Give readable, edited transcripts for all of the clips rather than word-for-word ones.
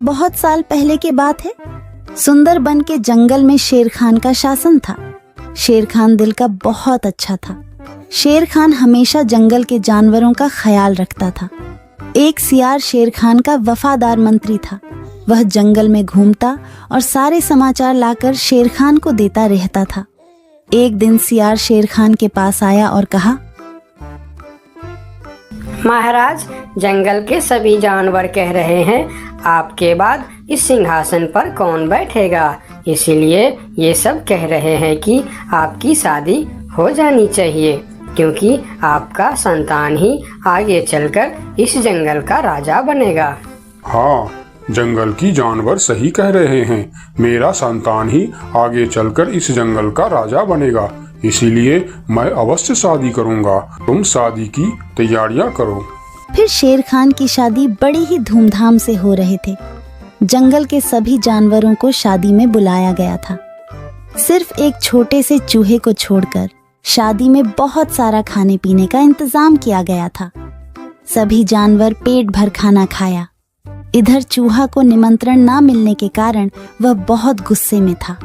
बहुत साल पहले की बात है। सुंदरबन के जंगल में शेर खान का शासन था। शेर खान दिल का बहुत अच्छा था। शेर खान हमेशा जंगल के जानवरों का ख्याल रखता था। एक सियार शेर खान का वफादार मंत्री था। वह जंगल में घूमता और सारे समाचार लाकर शेर खान को देता रहता था। एक दिन सियार शेर खान के पास आया और कहा, महाराज, जंगल के सभी जानवर कह रहे हैं आपके बाद इस सिंहासन पर कौन बैठेगा। इसीलिए ये सब कह रहे हैं कि आपकी शादी हो जानी चाहिए, क्योंकि आपका संतान ही आगे चलकर इस जंगल का राजा बनेगा। हाँ, जंगल की जानवर सही कह रहे हैं। मेरा संतान ही आगे चलकर इस जंगल का राजा बनेगा। इसीलिए मैं अवश्य शादी करूंगा। तुम शादी की तैयारियां करो। फिर शेर खान की शादी बड़ी ही धूमधाम से हो रहे थे। जंगल के सभी जानवरों को शादी में बुलाया गया था। सिर्फ एक छोटे से चूहे को छोड़कर शादी में बहुत सारा खाने पीने का इंतजाम किया गया था। सभी जानवर पेट भर खाना खाया। इधर चूहा को निमंत्रण ना मिलने के कारण वह बहुत गुस्से में था।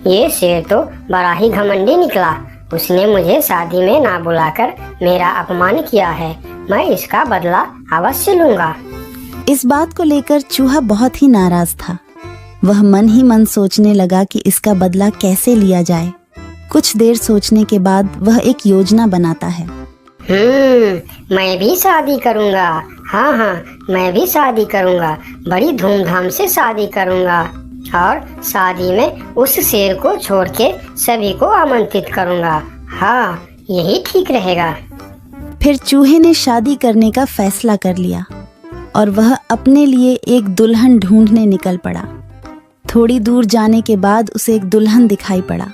ये शेर तो बड़ा ही घमंडी निकला। उसने मुझे शादी में ना बुलाकर मेरा अपमान किया है। मैं इसका बदला अवश्य लूंगा। इस बात को लेकर चूहा बहुत ही नाराज था। वह मन ही मन सोचने लगा कि इसका बदला कैसे लिया जाए। कुछ देर सोचने के बाद वह एक योजना बनाता है। मैं भी शादी करूंगा। हाँ, मैं भी शादी करूंगा। बड़ी धूमधाम से शादी करूंगा और शादी में उस शेर को छोड़ के सभी को आमंत्रित करूंगा। हाँ, यही ठीक रहेगा। फिर चूहे ने शादी करने का फैसला कर लिया और वह अपने लिए एक दुल्हन ढूंढने निकल पड़ा। थोड़ी दूर जाने के बाद उसे एक दुल्हन दिखाई पड़ा।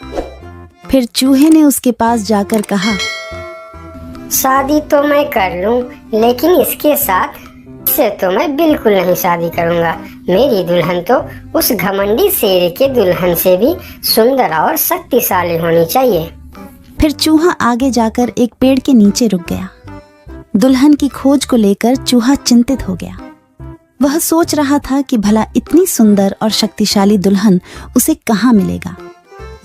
फिर चूहे ने उसके पास जाकर कहा, शादी तो मैं कर लूं, लेकिन इसके साथ से तो मैं बिल्कुल नहीं शादी करूंगा। मेरी दुल्हन तो उस घमंडी शेर के दुल्हन से भी सुंदर और शक्तिशाली होनी चाहिए। फिर चूहा आगे जाकर एक पेड़ के नीचे रुक गया। दुल्हन की खोज को लेकर चूहा चिंतित हो गया। वह सोच रहा था कि भला इतनी सुंदर और शक्तिशाली दुल्हन उसे कहाँ मिलेगा।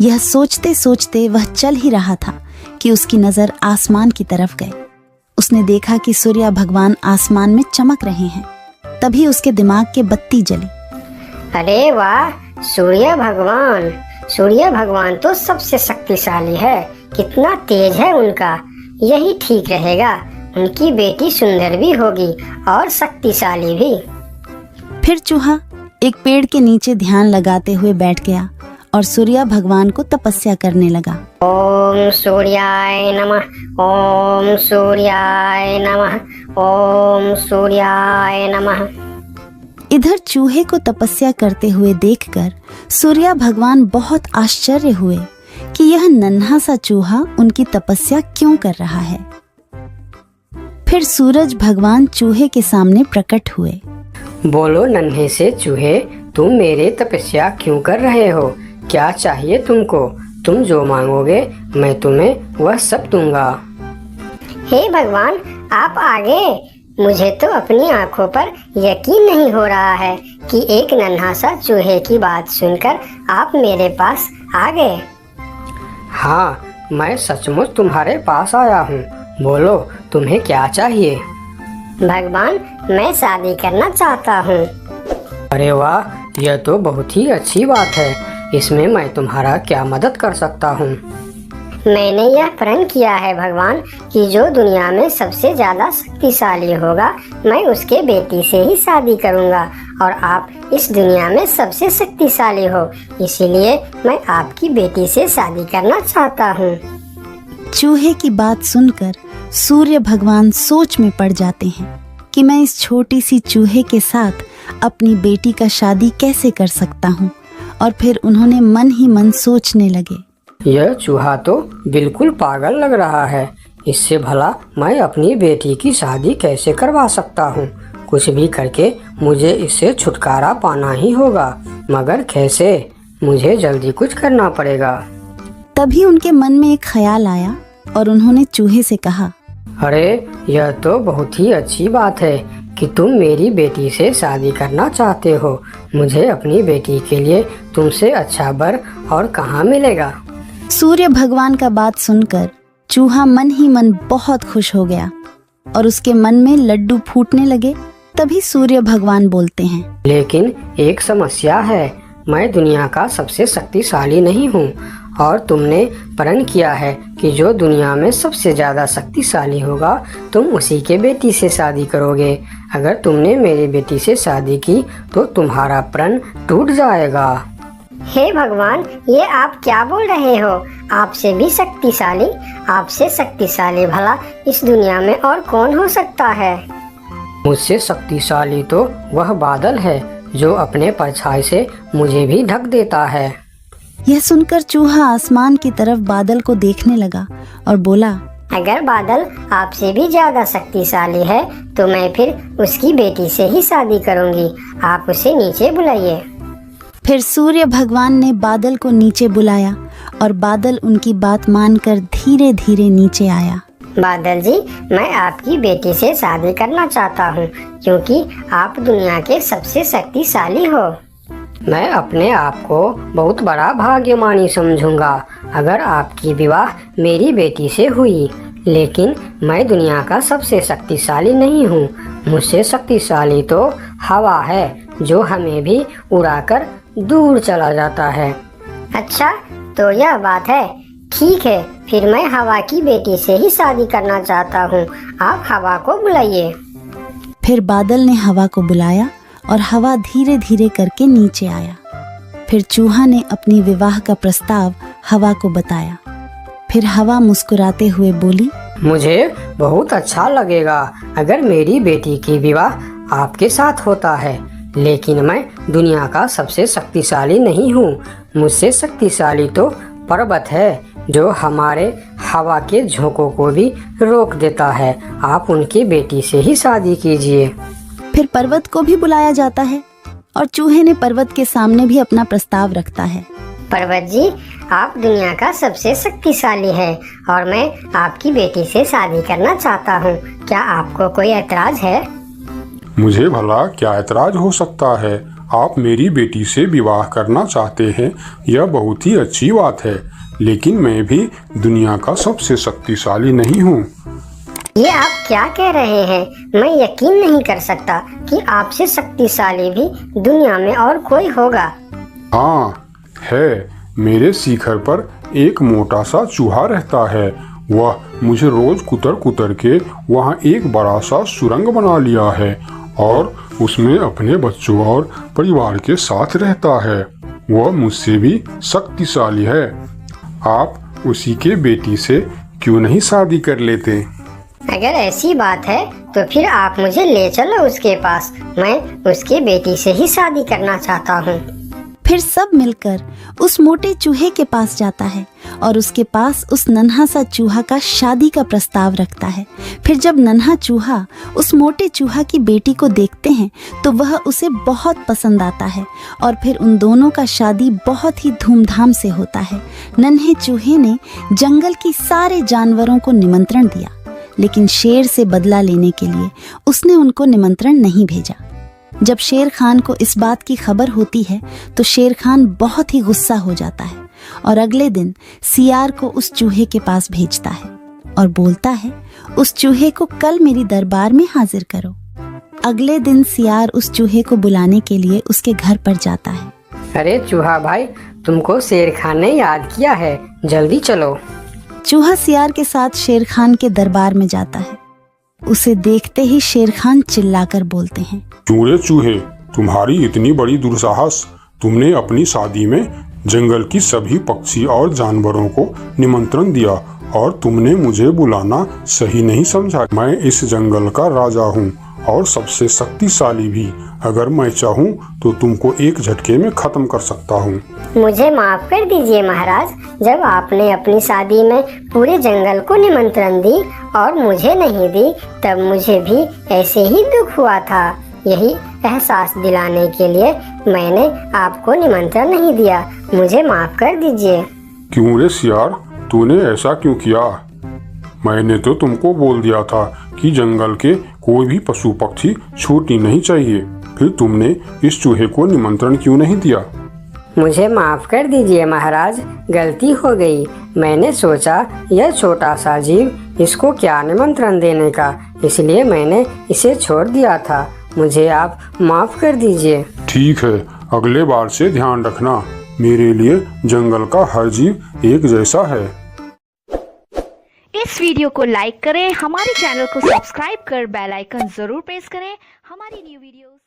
यह सोचते सोचते वह चल ही रहा था कि उसकी नजर आसमान की तरफ गई। उसने देखा कि सूर्य भगवान आसमान में चमक रहे हैं। तभी उसके दिमाग के बत्ती जली। अरे वाह, सूर्य भगवान तो सबसे शक्तिशाली है। कितना तेज है उनका। यही ठीक रहेगा। उनकी बेटी सुंदर भी होगी और शक्तिशाली भी। फिर चूहा एक पेड़ के नीचे ध्यान लगाते हुए बैठ गया और सूर्य भगवान को तपस्या करने लगा। ओम सूर्याय नमः, ओम सूर्याय नमः, ओम सूर्याय नमः। इधर चूहे को तपस्या करते हुए देखकर सूर्य भगवान बहुत आश्चर्य हुए कि यह नन्हा सा चूहा उनकी तपस्या क्यों कर रहा है। फिर सूरज भगवान चूहे के सामने प्रकट हुए। बोलो नन्हे से चूहे, तुम मेरे तपस्या क्यों कर रहे हो? क्या चाहिए तुमको? तुम जो मांगोगे मैं तुम्हें वह सब दूंगा। हे भगवान, आप आगे। मुझे तो अपनी आंखों पर यकीन नहीं हो रहा है कि एक नन्हा सा चूहे की बात सुनकर आप मेरे पास आ गए। हाँ, मैं सचमुच तुम्हारे पास आया हूँ। बोलो तुम्हें क्या चाहिए? भगवान, मैं शादी करना चाहता हूँ। अरे वाह, यह तो बहुत ही अच्छी बात है। इसमें मैं तुम्हारा क्या मदद कर सकता हूँ? मैंने यह प्रण किया है भगवान कि जो दुनिया में सबसे ज्यादा शक्तिशाली होगा मैं उसके बेटी से ही शादी करूँगा और आप इस दुनिया में सबसे शक्तिशाली हो। इसीलिए मैं आपकी बेटी से शादी करना चाहता हूँ। चूहे की बात सुनकर सूर्य भगवान सोच में पड़ जाते हैं कि मैं इस छोटी सी चूहे के साथ अपनी बेटी का शादी कैसे कर सकता हूँ। और फिर उन्होंने मन ही मन सोचने लगे, यह चूहा तो बिल्कुल पागल लग रहा है। इससे भला मैं अपनी बेटी की शादी कैसे करवा सकता हूँ? कुछ भी करके मुझे इससे छुटकारा पाना ही होगा, मगर कैसे? मुझे जल्दी कुछ करना पड़ेगा। तभी उनके मन में एक ख्याल आया और उन्होंने चूहे से कहा, अरे यह तो बहुत ही अच्छी बात है। कि तुम मेरी बेटी से शादी करना चाहते हो। मुझे अपनी बेटी के लिए तुमसे अच्छा वर और कहाँ मिलेगा। सूर्य भगवान का बात सुनकर चूहा मन ही मन बहुत खुश हो गया और उसके मन में लड्डू फूटने लगे। तभी सूर्य भगवान बोलते हैं, लेकिन एक समस्या है, मैं दुनिया का सबसे शक्तिशाली नहीं हूँ और तुमने प्रण किया है कि जो दुनिया में सबसे ज्यादा शक्तिशाली होगा तुम उसी के बेटी से शादी करोगे। अगर तुमने मेरी बेटी से शादी की तो तुम्हारा प्रण टूट जाएगा। हे भगवान, ये आप क्या बोल रहे हो? आपसे भी शक्तिशाली? आपसे शक्तिशाली भला इस दुनिया में और कौन हो सकता है? मुझसे शक्तिशाली तो वह बादल है जो अपने परछाई से मुझे भी ढक देता है। यह सुनकर चूहा आसमान की तरफ बादल को देखने लगा और बोला, अगर बादल आपसे भी ज्यादा शक्तिशाली है तो मैं फिर उसकी बेटी से ही शादी करूंगी। आप उसे नीचे बुलाइए। फिर सूर्य भगवान ने बादल को नीचे बुलाया और बादल उनकी बात मानकर धीरे धीरे नीचे आया। बादल जी, मैं आपकी बेटी से शादी करना चाहता हूँ क्योंकि आप दुनिया के सबसे शक्तिशाली हो। मैं अपने आप को बहुत बड़ा भाग्यमानी समझूंगा अगर आपकी विवाह मेरी बेटी से हुई, लेकिन मैं दुनिया का सबसे शक्तिशाली नहीं हूँ। मुझसे शक्तिशाली तो हवा है जो हमें भी उड़ाकर दूर चला जाता है। अच्छा, तो यह बात है। ठीक है, फिर मैं हवा की बेटी से ही शादी करना चाहता हूँ। आप हवा को बुलाइए। फिर बादल ने हवा को बुलाया और हवा धीरे धीरे करके नीचे आया। फिर चूहा ने अपनी विवाह का प्रस्ताव हवा को बताया। फिर हवा मुस्कुराते हुए बोली, मुझे बहुत अच्छा लगेगा अगर मेरी बेटी की विवाह आपके साथ होता है, लेकिन मैं दुनिया का सबसे शक्तिशाली नहीं हूँ। मुझसे शक्तिशाली तो पर्वत है जो हमारे हवा के झोंकों को भी रोक देता है। आप उनकी बेटी से ही शादी कीजिए। फिर पर्वत को भी बुलाया जाता है और चूहे ने पर्वत के सामने भी अपना प्रस्ताव रखता है। पर्वत जी, आप दुनिया का सबसे शक्तिशाली है और मैं आपकी बेटी से शादी करना चाहता हूँ। क्या आपको कोई ऐतराज है? मुझे भला क्या ऐतराज हो सकता है? आप मेरी बेटी से विवाह करना चाहते हैं, यह बहुत ही अच्छी बात है, लेकिन मैं भी दुनिया का सबसे शक्तिशाली नहीं हूँ। ये आप क्या कह रहे हैं? मैं यकीन नहीं कर सकता कि आपसे शक्तिशाली भी दुनिया में और कोई होगा। हाँ है, मेरे शिखर पर एक मोटा सा चूहा रहता है। वह मुझे रोज कुतर कुतर के वहाँ एक बड़ा सा सुरंग बना लिया है और उसमें अपने बच्चों और परिवार के साथ रहता है। वह मुझसे भी शक्तिशाली है। आप उसी के बेटी से क्यों नहीं शादी कर लेते? अगर ऐसी बात है तो फिर आप मुझे ले चलो उसके पास। मैं उसके बेटी से ही शादी करना चाहता हूँ। फिर सब मिलकर उस मोटे चूहे के पास जाता है और उसके पास उस नन्हा सा चूहा का शादी का प्रस्ताव रखता है। फिर जब नन्हा चूहा उस मोटे चूहा की बेटी को देखते हैं तो वह उसे बहुत पसंद आता है और फिर उन दोनों का शादी बहुत ही धूमधाम से होता है। नन्हे चूहे ने जंगल की सारे जानवरों को निमंत्रण दिया, लेकिन शेर से बदला लेने के लिए उसने उनको निमंत्रण नहीं भेजा। जब शेर खान को इस बात की खबर होती है तो शेर खान बहुत ही गुस्सा हो जाता है और अगले दिन सियार को उस चूहे के पास भेजता है और बोलता है, उस चूहे को कल मेरी दरबार में हाजिर करो। अगले दिन सियार उस चूहे को बुलाने के लिए उसके घर पर जाता है। अरे चूहा भाई, तुमको शेर खान ने याद किया है, जल्दी चलो। चूहा सियार के साथ शेर खान के दरबार में जाता है। उसे देखते ही शेर खान चिल्लाकर बोलते हैं, क्यों रे चूहे, तुम्हारी इतनी बड़ी दुस्साहस? तुमने अपनी शादी में जंगल की सभी पक्षी और जानवरों को निमंत्रण दिया और तुमने मुझे बुलाना सही नहीं समझा। मैं इस जंगल का राजा हूँ और सबसे शक्तिशाली भी। अगर मैं चाहूँ तो तुमको एक झटके में खत्म कर सकता हूँ। मुझे माफ कर दीजिए महाराज, जब आपने अपनी शादी में पूरे जंगल को निमंत्रण दी और मुझे नहीं दी तब मुझे भी ऐसे ही दुख हुआ था। यही एहसास दिलाने के लिए मैंने आपको निमंत्रण नहीं दिया। मुझे माफ कर दीजिए। क्यों रे सियार, तूने ऐसा क्यों किया? मैंने तो तुमको बोल दिया था कि जंगल के कोई भी पशु पक्षी छूटनी नहीं चाहिए। फिर तुमने इस चूहे को निमंत्रण क्यों नहीं दिया? मुझे माफ कर दीजिए महाराज, गलती हो गई। मैंने सोचा यह छोटा सा जीव, इसको क्या निमंत्रण देने का, इसलिए मैंने इसे छोड़ दिया था। मुझे आप माफ कर दीजिए। ठीक है, अगले बार से ध्यान रखना। मेरे लिए जंगल का हर जीव एक जैसा है। इस वीडियो को लाइक करें, हमारे चैनल को सब्सक्राइब कर बेल आइकन जरूर प्रेस करें हमारी न्यू वीडियोस